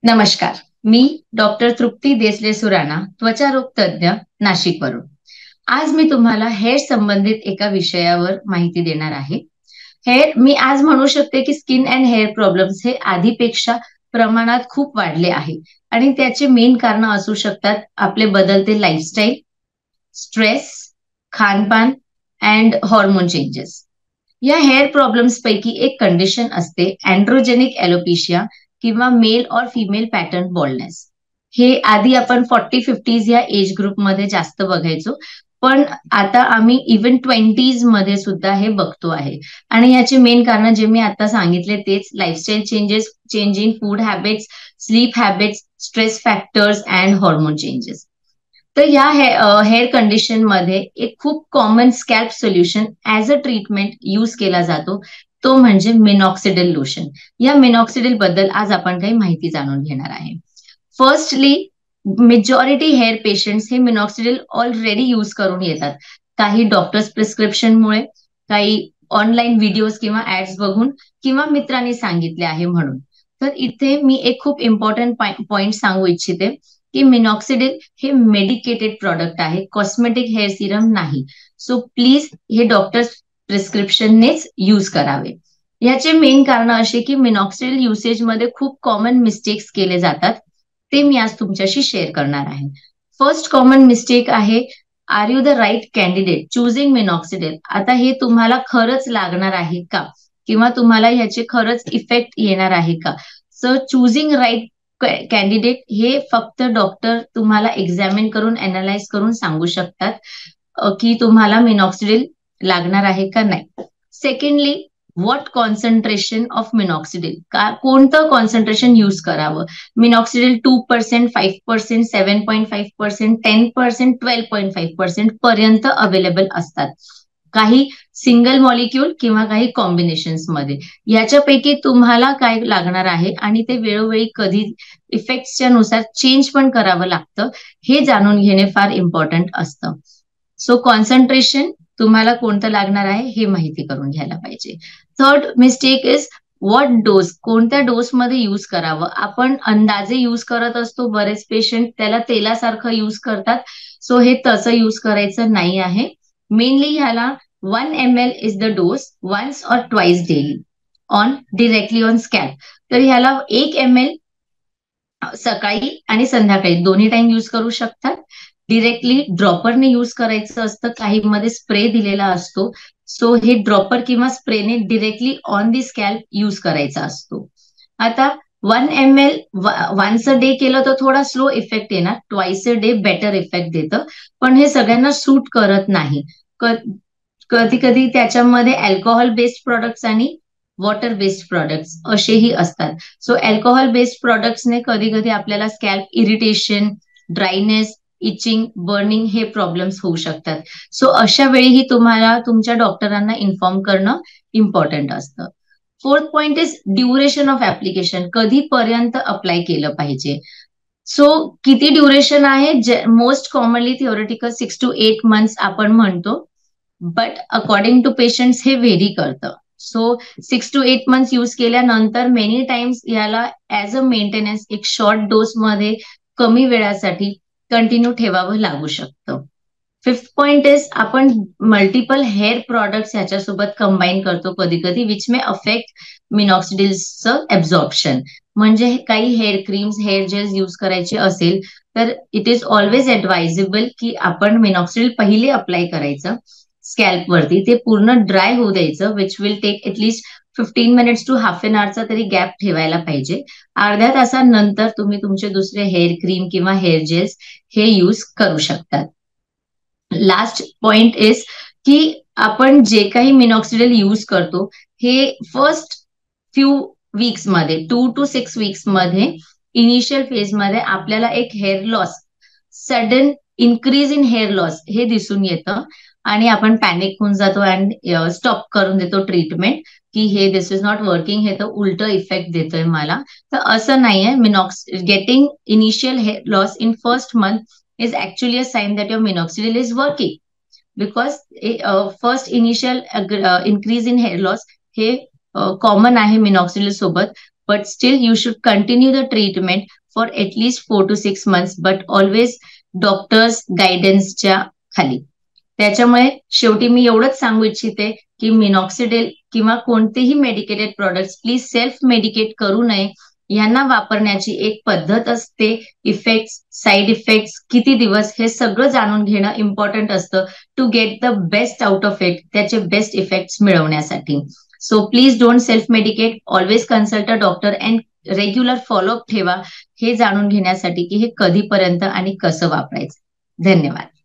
नमस्कार. मी डॉक्टर तृप्ती देसले सुराणा, त्वचारोग तज्ञ, नाशिकवरून. आज मी तुम्हाला हेअर संबंधित एका विषयावर माहिती देणार आहे. मी आज म्हणू शकते की स्किन अँड हेअर प्रॉब्लेम्स हे आधीपेक्षा प्रमाणात खूप वाढले आहे आणि त्याचे मेन कारण असू शकतात आपले बदलते लाईफस्टाईल, स्ट्रेस, खानपान अँड हॉर्मोन चेंजेस. या हेअर प्रॉब्लेम्स पैकी एक कंडिशन असते अँड्रोजेनिक एलोपेशिया किंवा मेल और फिमेल पॅटर्न बॉल्डनेस. हे आधी आपण 40-50s या एज ग्रुपमध्ये जास्त बघायचो, पण आता आम्ही इव्हन 20s मध्ये सुद्धा हे बघतो आहे. आणि याचे मेन कारण जे मी आता सांगितले तेच lifestyle changes, changing food habits, sleep habits, stress factors and hormone changes. तर या हेअर कंडिशन मध्ये एक खूप common scalp solution as a treatment use केला जातो, तो म्हणजे मिनॉक्सिडिल लोशन. या मिनॉक्सिडिल बद्दल आज आपण काही माहिती जाणून घेणार आहे. फर्स्टली, मेजॉरिटी हेअर पेशंट्स हे मिनॉक्सिडिल ऑलरेडी यूज करून येतात. काही डॉक्टर्स प्रिस्क्रिप्शनमुळे, काही ऑनलाईन व्हिडिओज किंवा ऍड्स बघून, किंवा मित्रांनी सांगितले आहे म्हणून. तर इथे मी एक खूप इम्पॉर्टंट पॉइंट सांगू इच्छिते की मिनॉक्सिडिल हे मेडिकेटेड प्रॉडक्ट आहे, कॉस्मेटिक हेअर सिरम नाही. सो प्लीज हे डॉक्टर प्रिस्क्रिप्शननेच यूज करावे. याचे मेन कारण असे की मिनॉक्सिडिल युसेज मध्ये खूप कॉमन मिस्टेक्स केले जातात, ते मी आज तुमच्याशी शेअर करणार आहे. फर्स्ट कॉमन मिस्टेक आहे, are you the right candidate choosing minoxidil. आता हे तुम्हाला खरंच लागणार आहे का, किंवा तुम्हाला ह्याचे खरंच इफेक्ट येणार आहे का. सो चुझिंग राईट कॅन्डिडेट हे फक्त डॉक्टर तुम्हाला एक्झामिन करून अनालाइज करून सांगू शकतात की तुम्हाला मिनॉक्सिडिल लागणार आहे का नाही. Secondly, what concentration of minoxidil, कोणतं कॉन्सन्ट्रेशन यूज करावं. मिनॉक्सिडिल 2%, 5%, 7.5%, 10%, 12.5% पर्यंत अवेलेबल असतात. काही सिंगल मॉलिक्यूल किंवा काही कॉम्बिनेशन्स मध्ये. याच्यापैकी तुम्हाला काय लागणार आहे आणि ते वेळोवेळी कधी इफेक्ट्सच्या नुसार चेंज पण करावं लागतं, हे जाणून घेणे फार इम्पॉर्टंट असतं. सो कॉन्सन्ट्रेशन तुम्हाला कोणतं लागणार आहे हे माहिती करून घ्यायला पाहिजे. Third mistake is what dose, कोणत्या डोस मध्ये युज करावं. आपण अंदाजे युज करत असतो, बरेच पेशंट त्याला तेलासारखं युज करतात. सो हे तसं युज करायचं नाही आहे. मेनली ह्याला 1 ml is the dose once or twice daily on directly on scalp. तर ह्याला 1 ml सकाळी आणि संध्याकाळी दोन्ही टाइम युज करू शकतात. डिरेक्टली ड्रॉपरने युज करायचं असतं, काही मध्ये स्प्रे दिलेला असतो. सो हे ड्रॉपर किंवा स्प्रेने directly on the scalp use करायचा असतो. आता 1 ml वन्स अ डे केलं तर थोडा स्लो इफेक्ट येणार, twice a day better effect देतं, पण हे सगळ्यांना सूट करत नाही. कधी कधी त्याच्यामध्ये अल्कोहोल बेस्ड प्रोडक्ट्स आणि वॉटर बेस्ड प्रोडक्ट्स असेही असतात. सो अल्कोहोल बेस्ड प्रोडक्ट्सने कधी कधी आपल्याला scalp irritation, dryness, itching, burning हे प्रॉब्लेम्स होऊ शकतात. सो अशा वेळीही तुम्हाला तुमच्या डॉक्टरांना इन्फॉर्म करणं इम्पॉर्टंट असतं. Fourth point is duration of application, कधीपर्यंत अप्लाय केलं पाहिजे. सो किती ड्युरेशन आहे, most commonly theoretical 6 to 8 months आपण म्हणतो, बट अकॉर्डिंग टू पेशंट्स हे व्हेरी करतं. सो 6 to 8 months यूज केल्यानंतर मेनी टाइम्स याला ऍज अ मेंटेनन्स एक शॉर्ट डोस मध्ये कमी वेळासाठी कंटिन्यू ठेवावं लागू शकतं. फिफ्थ पॉइंट इज आपण मल्टिपल हेअर प्रॉडक्ट्स ह्याच्यासोबत कंबाईन करतो कधी कधी, विच मे अफेक्ट मिनॉक्सिडिलचं ऍब्झॉर्प्शन. म्हणजे काही hair creams, hair gels use करायचे असेल तर इट इज ऑलवेज ऍडवायझेबल की आपण मिनॉक्सिडिल पहिले अप्लाय करायचं स्कॅल्प वरती, ते पूर्ण ड्राय होऊ द्यायचं, which will take at least 15 minutes to half an आवरचा तरी गॅप ठेवायला पाहिजे. अर्ध्या तासानंतर तुम्ही तुमचे दुसरे हेअर क्रीम किंवा हेअर जेल्स हे यूज करू शकतात. लास्ट पॉइंट इज की आपण जे काही मिनॉक्सिडिल यूज करतो हे फर्स्ट फ्यू वीक्स मध्ये, 2 to 6 weeks मध्ये, इनिशियल फेज मध्ये आपल्याला एक hair loss, sudden increase in hair loss हे दिसून येतं आणि आपण पॅनिक होऊन जातो अँड स्टॉप करून देतो ट्रीटमेंट की हे दिस इज नॉट वर्किंग, हे तर उलट इफेक्ट देतोय मला. तर असं नाहीये. Getting initial hair loss in first month is actually a sign that your minoxidil is working, because first initial increase in hair loss हे कॉमन आहे मिनॉक्सिडिल सोबत, but still you should continue the treatment for at least 4 to 6 months, but always doctors गायडन्सच्या खाली. त्याच्यामुळे शेवटी मी एवढंच सांगू इच्छिते की मिनॉक्सिडिल किंवा कोणतेही medicated products please self medicate करू नये. यांना वापरण्याची एक पद्धत असते. इफेक्ट्स, साईड इफेक्ट्स, किती दिवस, हे सगळं जाणून घेणं इम्पॉर्टंट असतं to get the best out of it, त्याचे बेस्ट इफेक्ट्स मिळवण्यासाठी. So please don't self medicate, always consult a doctor and regular follow up ठेवा हे जाणून घेण्यासाठी की हे कधीपर्यंत आणि कसं वापरायचं. धन्यवाद.